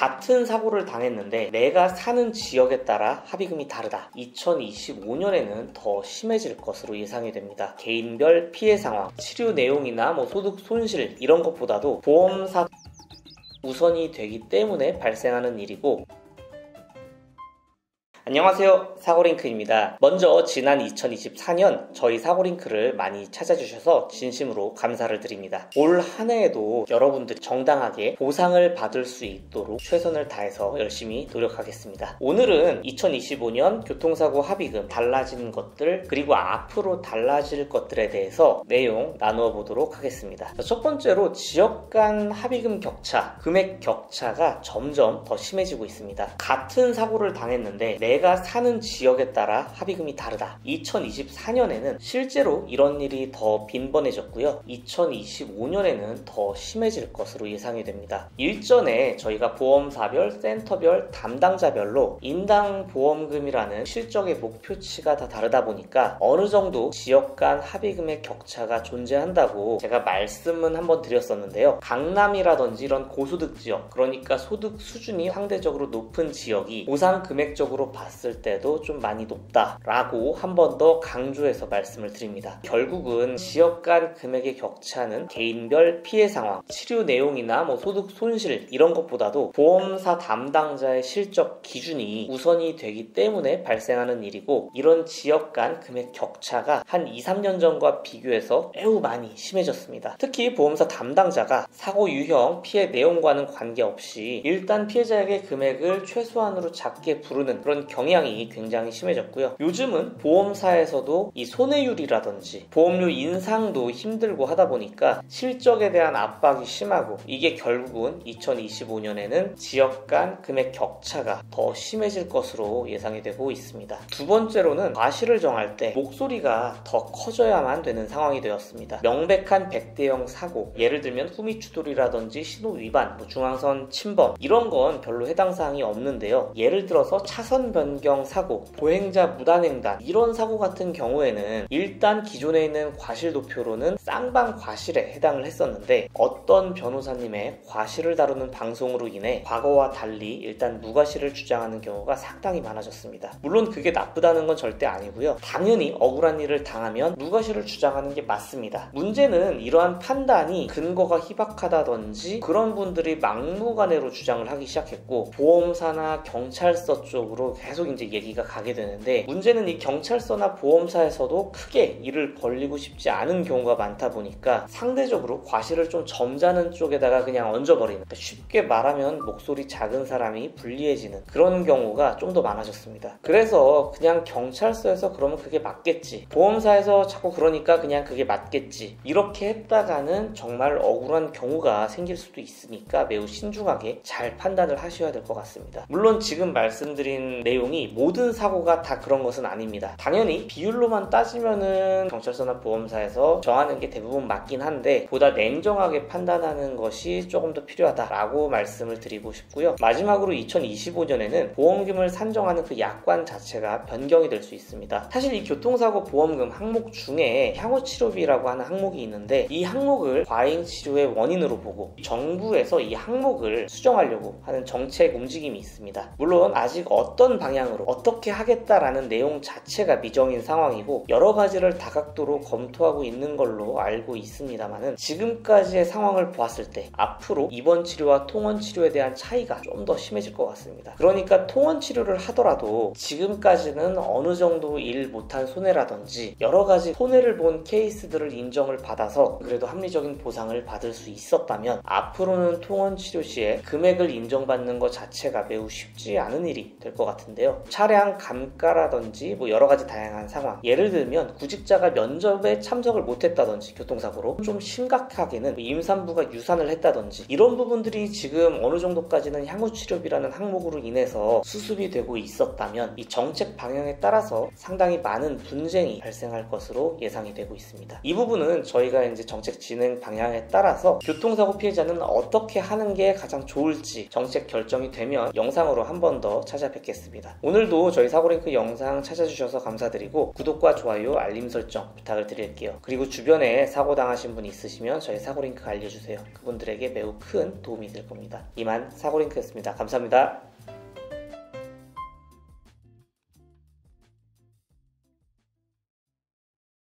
같은 사고를 당했는데 내가 사는 지역에 따라 합의금이 다르다. 2025년에는 더 심해질 것으로 예상이 됩니다. 개인별 피해 상황, 치료 내용이나 소득 손실 이런 것보다도 보험사 우선이 되기 때문에 발생하는 일이고, 안녕하세요, 사고링크입니다. 먼저 지난 2024년 저희 사고링크를 많이 찾아주셔서 진심으로 감사를 드립니다. 올 한 해에도 여러분들이 정당하게 보상을 받을 수 있도록 최선을 다해서 열심히 노력하겠습니다. 오늘은 2025년 교통사고 합의금 달라진 것들, 그리고 앞으로 달라질 것들에 대해서 내용 나누어 보도록 하겠습니다. 첫 번째로 지역 간 합의금 격차, 금액 격차가 점점 더 심해지고 있습니다. 같은 사고를 당했는데 내가 사는 지역에 따라 합의금이 다르다. 2024년에는 실제로 이런 일이 더 빈번해졌고요. 2025년에는 더 심해질 것으로 예상이 됩니다. 일전에 저희가 보험사별, 센터별, 담당자별로 인당 보험금이라는 실적의 목표치가 다 다르다 보니까 어느 정도 지역 간 합의금의 격차가 존재한다고 제가 말씀은 한번 드렸었는데요. 강남이라든지 이런 고소득 지역, 그러니까 소득 수준이 상대적으로 높은 지역이 보상 금액적으로 봤을 때도 좀 많이 높다라고 한 번 더 강조해서 말씀을 드립니다. 결국은 지역 간 금액의 격차는 개인별 피해 상황, 치료 내용이나 소득 손실 이런 것보다도 보험사 담당자의 실적 기준이 우선이 되기 때문에 발생하는 일이고, 이런 지역 간 금액 격차가 한 2, 3년 전과 비교해서 매우 많이 심해졌습니다. 특히 보험사 담당자가 사고 유형, 피해 내용과는 관계없이 일단 피해자에게 금액을 최소한으로 작게 부르는 그런 경향이 굉장히 심해졌고요. 요즘은 보험사에서도 이 손해율이라든지 보험료 인상도 힘들고 하다 보니까 실적에 대한 압박이 심하고, 이게 결국은 2025년에는 지역 간 금액 격차가 더 심해질 것으로 예상이 되고 있습니다. 두 번째로는 과실을 정할 때 목소리가 더 커져야만 되는 상황이 되었습니다. 명백한 백대형 사고, 예를 들면 후미추돌이라든지 신호 위반, 중앙선 침범 이런 건 별로 해당 사항이 없는데요. 예를 들어서 차선 변경 사고, 보행자 무단횡단 이런 사고 같은 경우에는 일단 기존에 있는 과실 도표로는 쌍방 과실에 해당을 했었는데, 어떤 변호사님의 과실을 다루는 방송으로 인해 과거와 달리 일단 무과실을 주장하는 경우가 상당히 많아졌습니다. 물론 그게 나쁘다는 건 절대 아니고요. 당연히 억울한 일을 당하면 무과실을 주장하는 게 맞습니다. 문제는 이러한 판단이 근거가 희박하다든지 그런 분들이 막무가내로 주장을 하기 시작했고, 보험사나 경찰서 쪽으로 계속 이제 얘기가 가게 되는데, 문제는 이 경찰서나 보험사에서도 크게 일을 벌리고 싶지 않은 경우가 많다 보니까 상대적으로 과실을 좀 점잖은 쪽에다가 그냥 얹어버리는, 쉽게 말하면 목소리 작은 사람이 불리해지는 그런 경우가 좀 더 많아졌습니다. 그래서 그냥 경찰서에서 그러면 그게 맞겠지, 보험사에서 자꾸 그러니까 그냥 그게 맞겠지, 이렇게 했다가는 정말 억울한 경우가 생길 수도 있으니까 매우 신중하게 잘 판단을 하셔야 될 것 같습니다. 물론 지금 말씀드린 내용이 모든 사고가 다 그런 것은 아닙니다. 당연히 비율로만 따지면은 경찰서나 보험사에서 정하는 게 대부분 맞긴 한데, 보다 냉정하게 판단하는 것이 조금 더 필요하다라고 말씀을 드리고 싶고요. 마지막으로 2025년에는 보험금을 산정하는 그 약관 자체가 변경이 될 수 있습니다. 사실 이 교통사고 보험금 항목 중에 향후치료비라고 하는 항목이 있는데, 이 항목을 과잉치료의 원인으로 보고 정부에서 이 항목을 수정하려고 하는 정책 움직임이 있습니다. 물론 아직 어떤 방향으로 어떻게 하겠다라는 내용 자체가 미정인 상황이고, 여러 가지를 다각도로 검토하고 있는 걸로 알고 있습니다만은, 지금까지의 상황을 보았을 때 앞으로 입원 치료와 통원 치료에 대한 차이가 좀 더 심해질 것 같습니다. 그러니까 통원 치료를 하더라도 지금까지는 어느 정도 일 못한 손해라든지 여러 가지 손해를 본 케이스들을 인정을 받아서 그래도 합리적인 보상을 받을 수 있었다면, 앞으로는 통원 치료 시에 금액을 인정받는 것 자체가 매우 쉽지 않은 일이 될 것 같은데요. 차량 감가라든지 여러 가지 다양한 상황, 예를 들면 구직자가 면접에 참석을 못했다든지 교통사고로 좀 심각하게는 임산부가 유산을 했다든지 이런 부분들이 지금 어느 정도까지는 향후치료비라는 항목으로 인해서 수습이 되고 있었다면, 이 정책 방향에 따라서 상당히 많은 분쟁이 발생할 것으로 예상이 되고 있습니다. 이 부분은 저희가 이제 정책 진행 방향에 따라서 교통사고 피해자는 어떻게 하는 게 가장 좋을지 정책 결정이 되면 영상으로 한 번 더 찾아뵙겠습니다. 되겠습니다. 오늘도 저희 사고링크 영상 찾아주셔서 감사드리고 구독과 좋아요, 알림 설정 부탁을 드릴게요. 그리고 주변에 사고 당하신 분 있으시면 저희 사고링크 알려주세요. 그분들에게 매우 큰 도움이 될 겁니다. 이만 사고링크였습니다. 감사합니다.